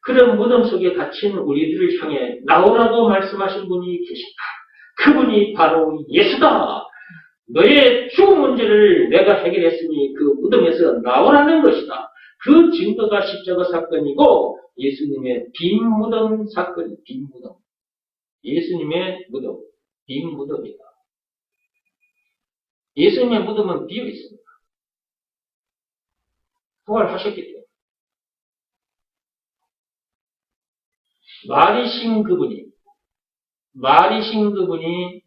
그런 무덤 속에 갇힌 우리들을 향해 나오라고 말씀하신 분이 계신다. 그분이 바로 예수다. 너의 죽음 문제를 내가 해결했으니 그 무덤에서 나오라는 것이다. 그 증거가 십자가 사건이고 예수님의 빈 무덤 사건이 빈 무덤. 예수님의 무덤, 빈 무덤이다. 예수님의 무덤은 비어 있습니다. 부활하셨기 때문에. 말이신 그분이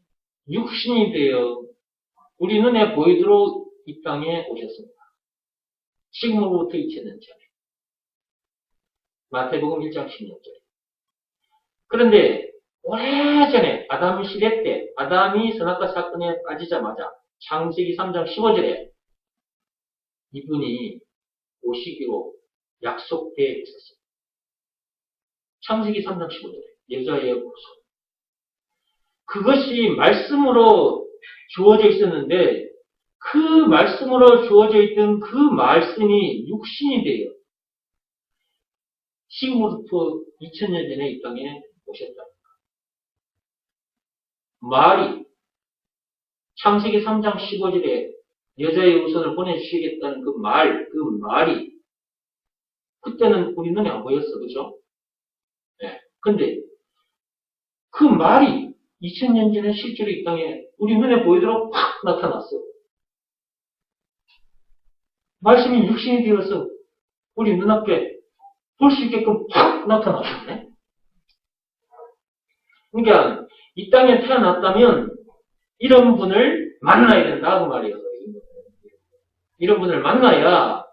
육신이 되어 우리 눈에 보이도록 이 땅에 오셨습니다. 지금으로부터 2000년 전에. 마태복음 1장 16절에. 그런데 오래전에 아담 시대 때 아담이 선악과 사건에 빠지자마자 창세기 3장 15절에 이분이 오시기로 약속되어 있었습니다. 창세기 3장 15절에 여자의 후손. 그것이 말씀으로 주어져 있었는데 그 말씀으로 주어져 있던 그 말씀이 육신이 되어 지금부터 2000년 전에 이 땅에 오셨다. 말이 창세기 3장 15절에 여자의 후손을 보내주시겠다는 그 말이 그때는 우리 눈에 안 보였어. 그죠? 네. 근데 그 말이 2000년 전에 실제로 이 땅에 우리 눈에 보이도록 확 나타났어. 말씀이 육신이 되어서 우리 눈앞에 볼 수 있게끔 확 나타났네. 그러니까 이 땅에 태어났다면 이런 분을 만나야 된다 그 말이에요. 이런 분을 만나야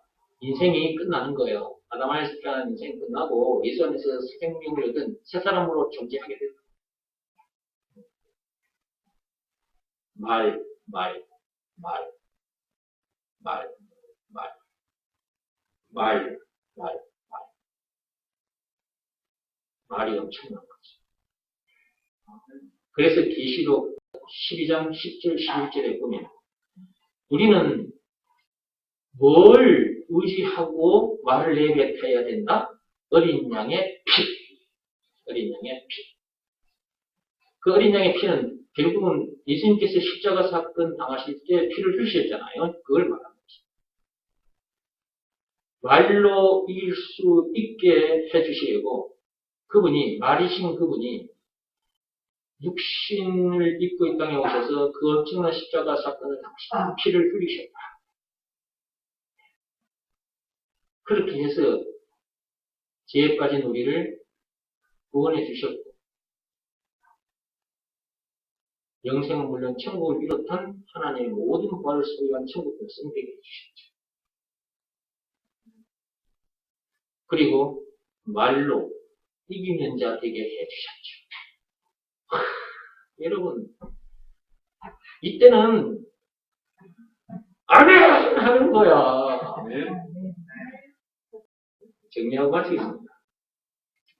인생이 끝나는 거예요. 아담 안에서 태어난 인생이 끝나고 예수 안에서 새 생명을 얻은 새 사람으로 존재하게 된다. 말. 말, 말, 말이 엄청난 거죠. 그래서 계시록 12장 10절, 11절에 보면 우리는 뭘 의지하고 말을 내뱉어야 된다? 어린 양의 피. 어린 양의 피. 그 어린 양의 피는 결국은 예수님께서 십자가 사건 당하실 때 피를 흘리셨잖아요. 그걸 말합니다. 말로 이길 수 있게 해주시려고 그분이, 말이신 그분이 육신을 입고 이 땅에 오셔서 그 엄청난 십자가 사건을 당하시고 피를 흘리셨다. 그렇게 해서 죄에 빠진 우리를 구원해 주셨고 영생은 물론 천국을 비롯한 하나님의 모든 구원을 소유한 천국을 성되게 해주셨죠. 그리고 말로 이기는 자 되게 해주셨죠. 여러분, 이때는 아멘! 하는 거야. 정리하고 마치겠습니다.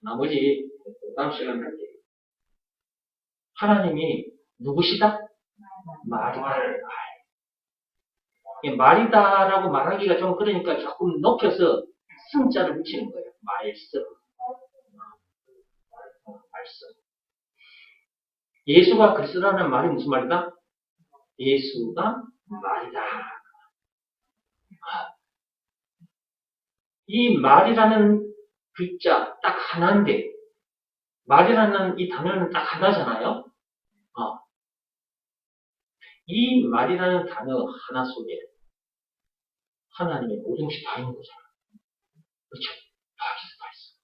나머지 다음 시간에 할게요. 하나님이 누구시다? 말이다라고 말하기가 좀 그러니까 조금 높여서 승자를 붙이는 거예요. 말씀. 예수가 그리스도라는 말이 무슨 말이다? 예수가 말이다. 이 말이라는 글자 딱 하나인데 말이라는 이 단어는 딱 하나잖아요. 이 말이라는 단어 하나 속에 하나님의 모든 것이 다 있는 거잖아요. 그렇죠? 다 있어.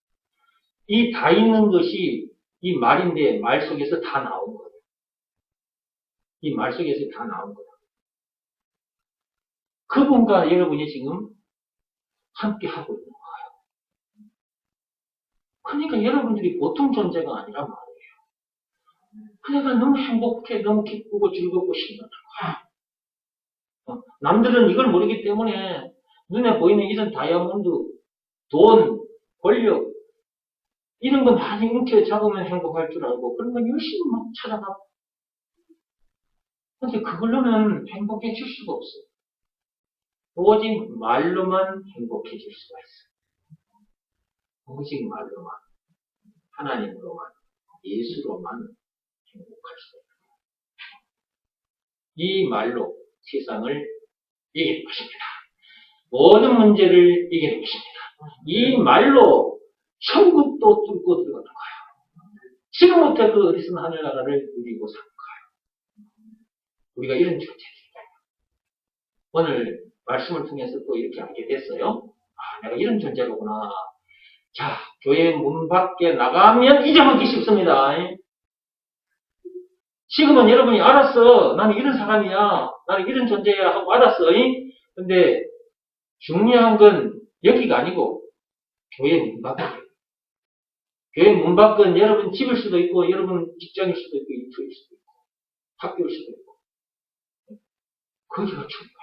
이 다 있는 것이 이 말인데 말 속에서 다 나온 거예요. 이 말 속에서 다 나온 거예요. 그분과 여러분이 지금 함께 하고 있는 거예요. 그러니까 여러분들이 보통 존재가 아니란 말이에요. 그러니까 너무 행복해, 너무 기쁘고 즐겁고 신나는 거야. 남들은 이걸 모르기 때문에 눈에 보이는 이런 다이아몬드, 돈, 권력 이런 거 많이 움켜잡으면 행복할 줄 알고 그런 거 열심히 막 찾아가고 근데 그걸로는 행복해질 수가 없어요. 오직 말로만 행복해질 수가 있어요. 오직 말로만, 하나님으로만, 예수로만 행복할 수 있어요. 이 말로 세상을 이기는 것입니다. 모든 문제를 이기는 것입니다. 이 말로 천국도 뚫고 들어가는 거예요. 지금부터 그 어리석은 하늘나라를 누리고 사는 거예요. 우리가 이런 존재입니다. 오늘 말씀을 통해서 또 이렇게 알게 됐어요. 내가 이런 존재로구나. 자, 교회 문 밖에 나가면 잊어먹기 쉽습니다. 지금은 여러분이 알았어. 나는 이런 사람이야. 나는 이런 존재야 하고 알았어. 근데 중요한 건 여기가 아니고 교회 문 밖이에요. 교회 문 밖은 여러분 집일 수도 있고 여러분 직장일 수도 있고 일터일 수도 있고 학교일 수도 있고 거기가 중요해요.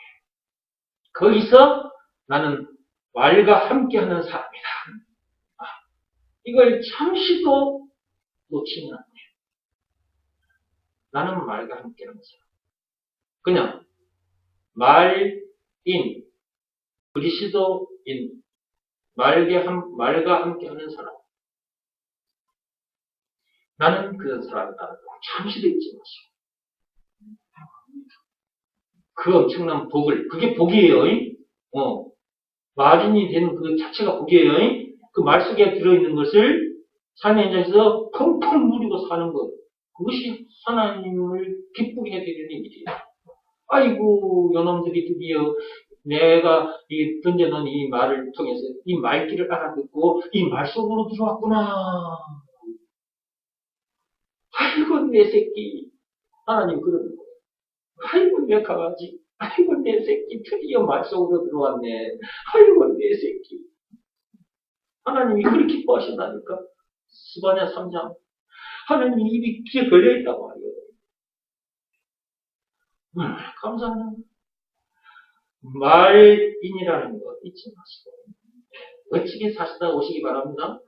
거기서 나는 말과 함께하는 사람이다. 이걸 잠시도 놓치면 안 돼요. 나는 말과 함께하는 사람. 그냥 말인, 그리스도인, 말과 함께하는 사람. 나는 그런 사람이다. 잠시도 잊지 마시고. 그 엄청난 복을, 그게 복이에요. 말인이 되는 그 자체가 복이에요. 그 말 속에 들어있는 것을 삶의 현장에서 펑펑 누리고 사는 것. 그것이 하나님을 기쁘게 해드리는 일이에요. 아이고, 요놈들이 드디어 내가 던져놓은 이 말을 통해서 이 말귀를 알아듣고 이 말 속으로 들어왔구나. 아이고, 내 새끼. 하나님 그러는 거예요. 아이고, 내 강아지. 아이고, 내 새끼. 드디어 말 속으로 들어왔네. 아이고, 내 새끼. 하나님이 그렇게 기뻐하신다니까. 스바냐 3장. 하나님이 입이 귀에 걸려있단 말이에요. 감사합니다. 말인이라는 거 잊지 마시고. 멋지게 사시다 오시기 바랍니다.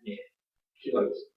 예, 출발하겠습니다.